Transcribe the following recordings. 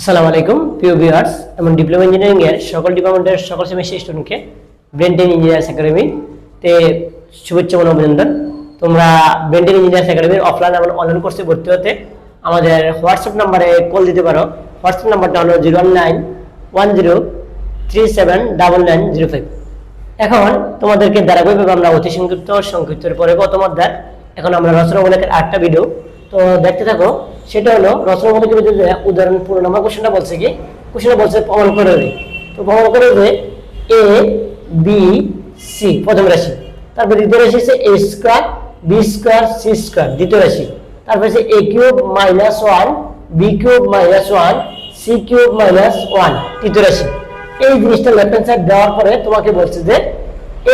আসসালামু আলাইকুম প্রিয় ভিউয়ার্স এবং ডিপ্লোমা ইঞ্জিনিয়ারিং এর সকল ডিপার্টমেন্টের সকল সেমিস্টার স্টুডেন্টকে ব্রেন্টেন ইঞ্জিনিয়ার্স একাডেমি তে শুভেচ্ছা ও অভিনন্দন। তোমরা ব্রেন্টেন ইঞ্জিনিয়ার্স একাডেমির অফলাইন এবং অনলাইন কোর্সে ভর্তি হতে আমাদের হোয়াটসঅ্যাপ নম্বরে কল দিতে পারো। হোয়াটসঅ্যাপ নাম্বারটা হলো 01910379905। এখন তোমাদেরকে ধারাবাহিকভাবে আমরা অতি সংক্ষিপ্তের পরে প্রথম অধ্যায় এখন আমরা রচনামূলকের 8টা ভিডিও তো দেখতে থাকো। সেটা হলো রচনামূলকের ভিতরে উদাহরণ পূর্ণ নাম্বার কোশ্চেনটা বলছে কি, কোশ্চেনটা বলছে প্রমাণ করে দে। তো প্রমাণ করে যে এ বি সি প্রথম রাশি, তারপর দ্বিতীয় রাশি হচ্ছে A square B square C square দ্বিতীয় রাশি, তারপর হচ্ছে A cube minus 1 B cube minus 1 C cube minus 1 তৃতীয় রাশি। এই জিনিসটা লেফট হ্যান্ড সাইড দেওয়ার পরে তোমাকে বলছে যে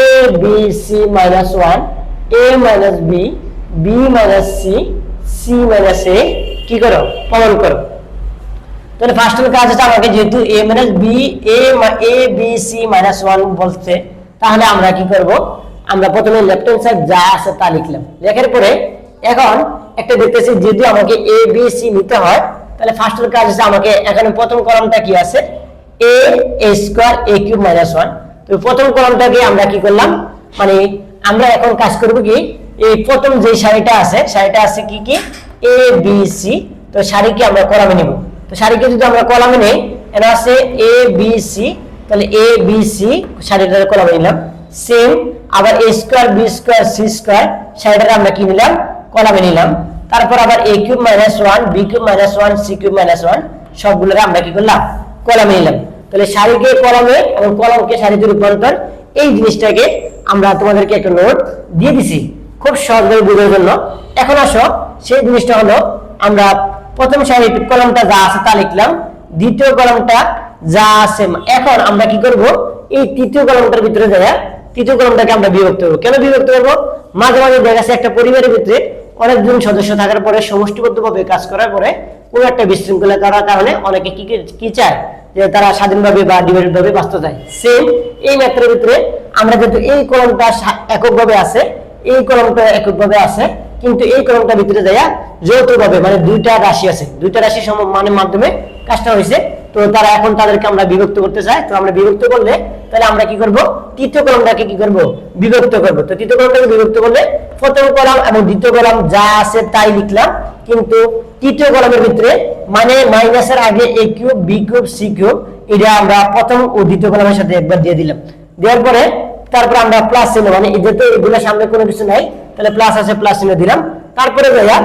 A B C minus 1 A minus B B minus C C minus A কি করো প্রমাণ করো। তাহলে ফার্স্ট এর কাজ হচ্ছে আমাকে যেহেতু a minus b a b c minus 1 বলছে, তাহলে আমরা কি করব, আমরা প্রথমে লেফট হ্যান্ড সাইড যা আছে তা লিখলাম। লেখার পরে এখন একটা দেখতেছি যেহেতু আমাকে a b c নিতে হয়, তাহলে ফার্স্ট এর কাজ হচ্ছে আমাকে এখানে প্রথম কলামটা কি আছে a square a cube minus 1। তো প্রথম কলামটাকে আমরা কি করলাম, মানে আমরা এখন কাজ করব কি এই প্রথম যে সারিটা আছে কি কি a b c, তো সারিকে আমরা কলামে নিব। তো সারিকে যদি আমরা কলামে নেই, এটা আছে a b c, তাহলে a b c সারিটার কলামে নিলাম। সেম আবার a square b square c square সারিটার আমরা কি নিলাম কলামে নিলাম। তারপর আবার a cube minus 1 b cube minus 1 c cube minus 1 সবগুলোকে আমরা কি করলাম কলামে নিলাম। তাহলে সারিকে কলামে এবং কলামকে সারিতে রূপান্তর, এই জিনিসটাকে আমরা তোমাদেরকে একটা নোট দিয়ে দিছি খুব সহজভাবে বোঝার জন্য। এখন আসো সেই জিনিসটা হলো আমরা প্রথম সারি কলামটা যা আছে তা লিখলাম, দ্বিতীয় কলামটা যা আছে এখন আমরা কি করব এই তৃতীয় কলামটার ভিতরে যায় তৃতীয় কলামটাকে আমরা বিভক্ত করব। কেন বিভক্ত করব, মাঝে মাঝে দেখা যাচ্ছে একটা পরিবারের ভিতরে অনেকজন সদস্য থাকার পরে সমষ্টিবদ্ধভাবে কাজ করার পরে কোনো একটা বিশৃঙ্খলা করার কারণে অনেকে কি চায় যে তারা স্বাধীনভাবে বা ডিভাইডেড ভাবে বাঁচতে চায়। সেম এই ম্যাথের ভিতরে আমরা যেহেতু এই কলামটা এককভাবে আছে, এই কলামটা এককভাবে আছে, কিন্তু এই কলামটার ভিতরে যায় যৌথভাবে মানে দুইটা রাশি আছে, দুইটা রাশি মানে মাধ্যমে কাজটা হয়েছে। তো তারা এখন তাদেরকে আমরা বিভক্ত করতে চাই। তো আমরা বিভক্ত করলে তাহলে আমরা কি করব তৃতীয় কলামটাকে কি করব বিভক্ত করব। তো তৃতীয় কলামটাকে বিভক্ত করলে প্রথম কলাম এবং দ্বিতীয় কলাম যা আছে তাই লিখলাম, কিন্তু তৃতীয় কলামের ভিতরে মানে মাইনাসের আগে a cube b cube c cube এটা আমরা প্রথম ও দ্বিতীয় কলামের সাথে একবার দিয়ে দিলাম। দেওয়ার পরে তারপর আমরা প্লাস চিহ্ন মানে যেহেতু এগুলোর সামনে কোনো কিছু নাই তাহলে প্লাস আছে প্লাস চিহ্ন দিলাম। তারপরে ভাইয়া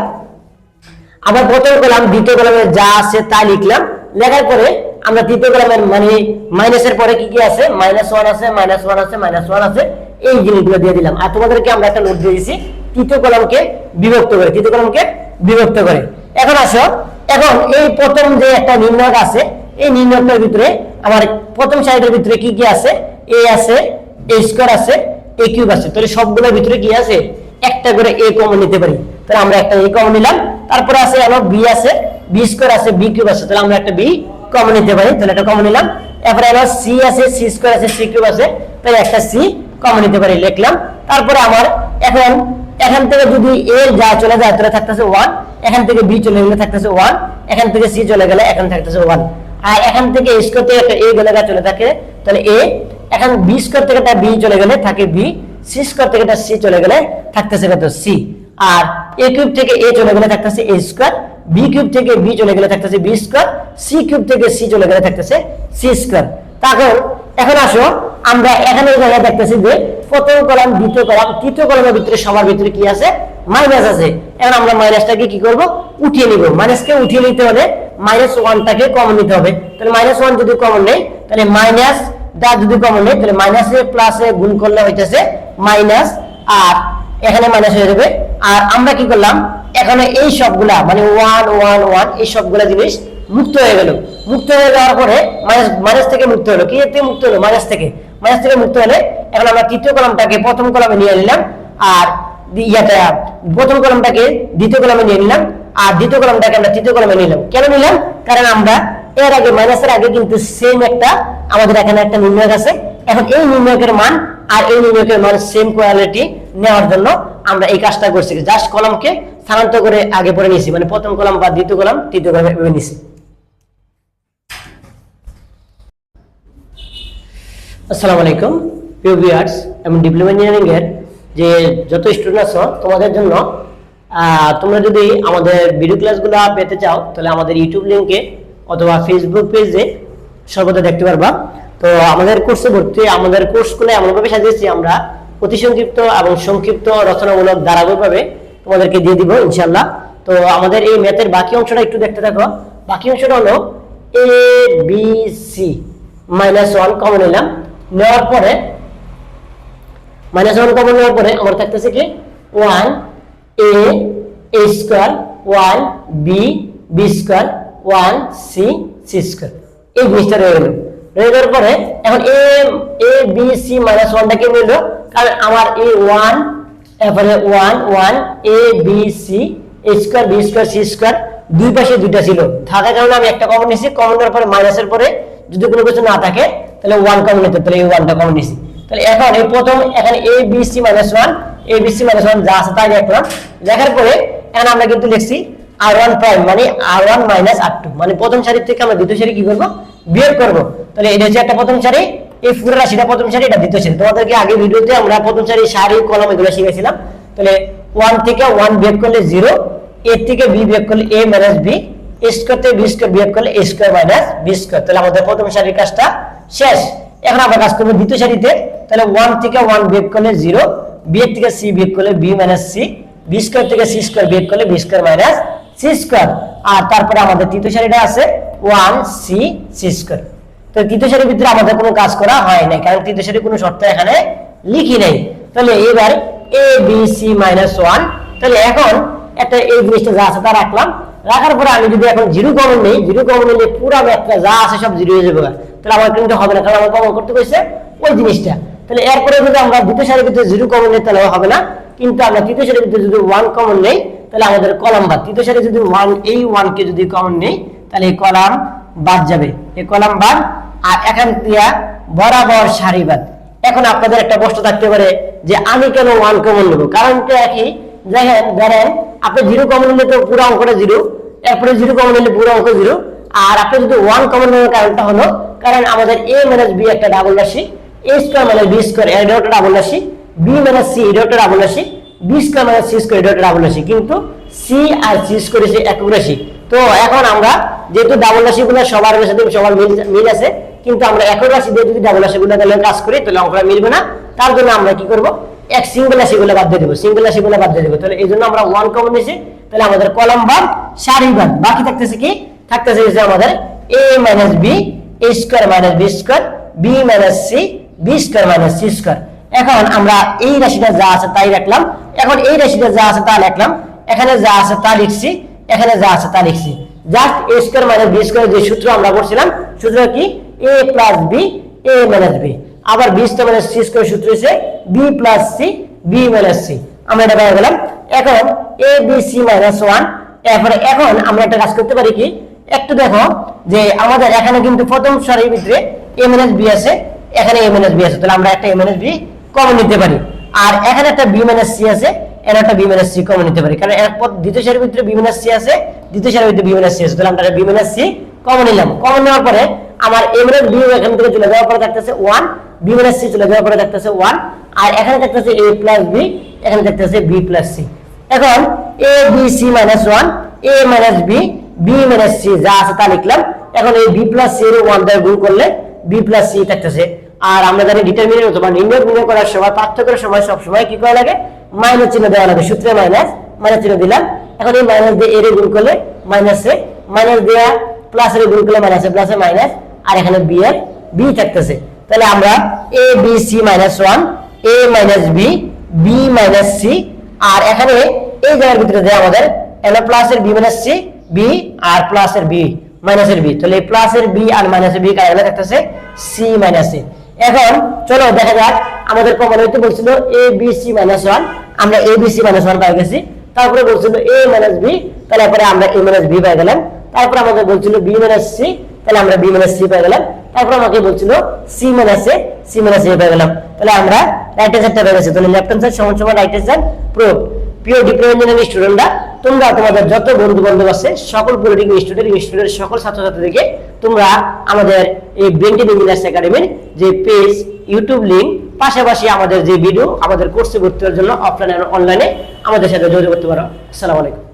আবার প্রথম কলাম দ্বিতীয় কলামে যা আছে তাই লিখলাম। লেখার পরে আমরা তৃতীয় কলামের মানে মাইনাসের পরে কি কি আছে মাইনাস 1 আছে মাইনাস 1 আছে মাইনাস 1 আছে এই জিনিসগুলো দিয়ে দিলাম। আর তোমাদেরকে আমরা একটা নোট দিয়ে দিয়েছি তৃতীয় কলামকে বিভক্ত করে, তৃতীয় কলামকে বিভক্ত করে। এখন আসো, এখন এই প্রথম যে একটা নির্ণয়ক আছে এই নির্ণয়কের ভিতরে আমার প্রথম সারিটার ভিতরে কি কি আছে a আছে a স্কয়ার আছে a কিউব আছে, তাহলে সবগুলোর ভিতরে কি আছে একটা করে a কমন নিতে পারি, তাহলে আমরা একটা a কমন নিলাম। তারপরে আছে আমার b আছে b স্কয়ার আছে b কিউব আছে, তাহলে আমরা একটা b কমন নিতে পারি, তাহলে এটা কমন নিলাম। এরপরে আমার c আছে c স্কয়ার আছে c কিউব আছে, তাহলে একটা c কমন নিতে পারি লিখলাম। তারপরে আমার এখান থেকে যদি a যা চলে যায় তাহলে থাকতেছে 1, এখান থেকে b চলে গেলে থাকতেছে 1, এখান থেকে c চলে গেলে এখানে থাকতেছে 1, আর এখান থেকে a স্কয়ার থেকে একটা a গেলে চলে থাকে তাহলে a, এখন b স্কয়ার থেকে একটা b চলে গেলে থাকে b, c স্কয়ার থেকে একটা c চলে গেলে থাকতেছে কত c, আর a কিউব থেকে a চলে গেলে থাকতেছে a স্কয়ার, b কিউব থেকে b চলে গেলে থাকতেছে b স্কয়ার, c কিউব থেকে c চলে গেলে থাকতেছে c স্কয়ার। তারপর এখন আসো আমরা এখানে জায়গায় দেখতেছি যে প্রথম কলাম দ্বিতীয় কলাম তৃতীয় কলামের ভিতরে সবার ভিতরে কি আছে মাইনাস আছে। এখন আমরা মাইনাসটাকে কি করব উঠিয়ে নিব, মাইনাসকে উঠিয়ে নিতে হলে মাইনাস 1টাকে কমন নিতে হবে। তাহলে মাইনাস 1 যদি কমন নেই তাহলে মাইনাস দা যদি কমন নেই তাহলে মাইনাসে প্লাসে গুণ করলে হইতেছে মাইনাস, আর এখানে মাইনাস হয়ে যাবে। আর আমরা কি করলাম এখানে এই সবগুলা মানে 1 1 1 এই সবগুলা জিনিস মুক্ত হয়ে গেল। মুক্ত হয়ে যাওয়ার পরে মাইনাস থেকে মুক্ত হলো, কি থেকে মুক্ত হলো মাইনাস থেকে মুক্ত হলে এখন আমরা তৃতীয় কলামটাকে প্রথম কলামে নিয়ে নিলাম, আর প্রথম কলামটাকে দ্বিতীয় কলামে নিয়ে নিলাম, আর দ্বিতীয় কলামটাকে আমরা তৃতীয় কলামে নিলাম। কেন নিলাম, কারণ আমরা এর আগে মাইনাসের আগে কিন্তু সেম একটা আমাদের এখানে একটা নির্ণয়ক আছে। এখন এই নির্ণয়কের মান আর এই নির্ণয়কের মান সেম কোয়ালিটি নেওয়ার জন্য আমরা এই কাজটা করছি, জাস্ট কলামকে স্থানান্তর করে আগে পরে নিয়েছি, মানে প্রথম কলাম বা দ্বিতীয় কলাম তৃতীয় কলামে নিয়েছি। আসসালামু আলাইকুম প্রিয় ভিউয়ার্স, আমি ডিপ্লোমা ইঞ্জিনিয়ারিং এর যে যত স্টুডেন্ট আছো তোমাদের জন্য তোমরা যদি আমাদের ভিডিও ক্লাসগুলো পেতে চাও তাহলে আমাদের ইউটিউব লিংকে অথবা ফেসবুক পেজে সর্বদা দেখতে পারবা। তো আমাদের কোর্সে ভর্তি, আমাদের কোর্সগুলো এমনভাবে সাজিয়েছি আমরা অতি সংক্ষিপ্ত এবং সংক্ষিপ্ত রচনামূলক ধারাবাহিকভাবে তোমাদেরকে দিয়ে দিব ইনশাআল্লাহ। তো আমাদের এই ম্যাথের বাকি অংশটা একটু দেখতে থাকো। বাকি অংশটা হলো এ বি সি -1 কমন নিলাম, নেওয়ার পরে -1 কমন নেওয়ার পরে আমার থাকতেছে কি 1 a a square 1 b b square 1 c c square. এই জিনিসটা রয়ে গেল। রয়ে যাওয়ার পরে এখন a b c -1 টাকে মিলল, কারণ আমার এই 1 এরপরে 1 1 a b c a square b square c square দুই পাশে দুইটা ছিল, থাকার কারণে আমি একটা কমন নিয়েছি। কমন নেওয়ার পরে মাইনাসের পরে যদি কোনো কিছু না থাকে তাহলে 1 কমন নিতে, তাহলে এই 1টা কমন নিছি। তাহলে এখন এই প্রথম এখানে a b c -1 a b c -1 যা আছে তাই লিখলাম। লেখার পরে এখন আমরা কিন্তু লিখছি r1 প্রাইম মানে r1 r2, মানে প্রথম সারি থেকে আমরা দ্বিতীয় সারি কি করব, বিয়োগ করব। তাহলে এটা হচ্ছে একটা প্রথম সারি, এই পুরো রাশিটা প্রথম সারি, এটা দ্বিতীয় সারি। তোমাদেরকে আগে ভিডিওতে আমরা প্রথম সারি সারি কলম এগুলো শিখেছিলাম। তাহলে 1 থেকে 1 বিয়োগ করলে 0, a থেকে b বিয়োগ করলে a - b, a স্কয়ার থেকে b স্কয়ার বিয়োগ করলে a স্কয়ার - b স্কয়ার। তাহলে আমাদের প্রথম সারির কাজটা শেষ। এখন আমরা কাজ করব দ্বিতীয় সারিতে। তাহলে 1 থেকে 1 বিয়োগ করলে 0, b এর থেকে c বিয়োগ করলে b - c, b স্কয়ার থেকে c স্কয়ার বিয়োগ করলে b স্কয়ার - c স্কয়ার। আর তারপরে আমাদের তৃতীয় সারিটা আছে 1 c c স্কয়ার। তো তৃতীয় সারির ভিতরে আমাদের কোনো কাজ করা হয় নাই, কারণ তৃতীয় সারির কোনো শর্ত এখানে লিখি নাই। তাহলে এবার a b c -1, তাহলে এখন একটা এই জিনিসটা যা আছে তা রাখলাম। রাখার পরে আমি যদি এখন 0 কমন নেই, 0 কমন নিলে পুরো ম্যাথটা যা আছে সব 0 হয়ে যাবে। তাহলে আমার কিন্তু হবে না, কারণ আমার কমন করতে কইছে ওই জিনিসটা। তাহলে এরপরে যদি আমরা দ্বিতীয় সারির ভিতরে 0 কমন নেই তাহলে হবে না, কিন্তু আমরা তৃতীয় সারির ভিতরে যদি 1 কমন নেই তাহলে আমাদের কলাম বাদ। তৃতীয় সারি যদি 1 এই 1 কে যদি কমন নেই তাহলে এই কলাম বাদ যাবে, এই কলাম বাদ। আর এখান থেকে বরাবর সারি বাদ। এখন আপনাদের একটা প্রশ্ন থাকতে পারে যে আমি কেন 1 কমন নেব? কারণটা একই। ধরেন আপনি 0 কমন নিলে তো পুরো অঙ্কটা 0, এরপরে 0 কমন নিলে পুরো অঙ্ক 0। আর আপনি যদি 1 কমন নেওয়ার কারণটা হলো কারণ আমাদের a - b একটা ডাবল রাশি, a স্কয়ার - b স্কয়ার এটা একটা ডাবল রাশি, b - c এটা একটা ডাবল রাশি, b স্কয়ার - c স্কয়ার এটা একটা ডাবল রাশি, কিন্তু c আর c স্কয়ার হচ্ছে একক রাশি। তো এখন আমরা যেহেতু ডাবল রাশিগুলো সবার সাথে সবার মিল আছে, কিন্তু আমরা একক রাশি দিয়ে যদি ডাবল রাশিগুলো তাহলে কাজ করি তাহলে অঙ্কটা মিলবে না। তার জন্য আমরা কি করব, এক সিঙ্গেল রাশিগুলো বাদ দিয়ে দেব, সিঙ্গেল রাশিগুলো বাদ দিয়ে দেব। তাহলে এই জন্য আমরা 1 কমন নিয়েছি। তাহলে আমাদের কলাম বাদ, সারি বাদ, বাকি থাকতেছে কি, থাকতেছে যে আমাদের a - b a square - b square b - c b square - c square. এখন আমরা এই রাশিটা যা আছে তাই রাখলাম। এখন এই রাশিটা যা আছে তা লিখলাম, এখানে যা আছে তা লিখছি, এখানে যা আছে তা লিখছি। Just a square - b square যে সূত্র আমরা করছিলাম, সূত্র কি a + b a - b, আবার b স্কয়ার - c স্কয়ার সূত্র হচ্ছে b + c b - c। আমরা এটা পেয়ে গেলাম। এখন a b c -1, এরপরে এখন আমরা একটা কাজ করতে পারি কি, একটু দেখো যে আমাদের এখানে কিন্তু প্রথম সারির ভিতরে a - b আছে, এখানে a - b আছে, তাহলে আমরা একটা a - b কমন নিতে পারি। আর এখানে একটা b - c আছে, এর একটা b - c কমন নিতে পারি, কারণ এরপর দ্বিতীয় সারির ভিতরে b - c আছে, দ্বিতীয় সারির ভিতরে b - c আছে, তাহলে আমরা b - c কমন নিলাম। কমন নেওয়ার পরে আমার a - b এখান থেকে চলে যাওয়ার পরে থাকতেছে 1, b - c চলে যাওয়ার পরে থাকতেছে 1, আর এখানে থাকতেছে a + b, এখানে থাকতেছে b + c। এখন a b c -1 a - b b - c যা আছে তা লিখলাম। এখন এই b + c এর 1 দ্বারা গুণ করলে b + c থাকতেছে। আর আমরা জানি ডিটারমিনেন্ট অথবা নির্ণয় করার সময়, পার্থক্যের সময় সব সময় কি করা লাগে, মাইনাস চিহ্ন দেওয়া লাগে। সূত্রে মাইনাস চিহ্ন দিলাম। এখন এই মাইনাস দিয়ে এর গুণ করলে মাইনাসে, মাইনাস দেয়া প্লাস এর গুণ করলে মাইনাসে প্লাসে মাইনাস, আর এখানে b এর b থাকতেছে। তাহলে আমরা a b c -1 a - b b - c, আর এখানে এই জায়গার ভিতরে দেয় আমাদের এখানে প্লাসের b - c b আর প্লাসের b মাইনাসের b, তাহলে এই প্লাসের b আর মাইনাসের b কারণে থাকতেছে c - a। এখন চলো দেখা যাক আমাদের কমন হইতে বলছিল a b c -1, আমরা a b c -1 পাই গেছি। তারপরে বলছিল a - b, তাহলে পরে আমরা a - b পাই গেলাম। তারপর আমাদের বলছিল b - c, তাহলে আমরা b - c পাই গেলাম। তারপর আমাকে বলছিল c - a পাই গেলাম। তাহলে আমরা রাইট হ্যান্ড সাইডটা পেয়ে গেছি। তাহলে লেফট হ্যান্ড সাইড সমান রাইট হ্যান্ড সাইড প্রুফ। প্রিয় ডিপ্লোমা ইঞ্জিনিয়ারিং স্টুডেন্টরা, তোমরা তোমাদের যত বন্ধু বান্ধব আছে সকল পলিটেকনিক স্টুডেন্ট সকল ছাত্রছাত্রীদেরকে তোমরা আমাদের এই ব্রেইন ইঞ্জিনিয়ার্স একাডেমির যে পেজ ইউটিউব লিঙ্ক, পাশাপাশি আমাদের যে ভিডিও, আমাদের কোর্সে ভর্তি হওয়ার জন্য অফলাইন এবং অনলাইনে আমাদের সাথে যোগাযোগ করতে পারো। আসসালামু আলাইকুম।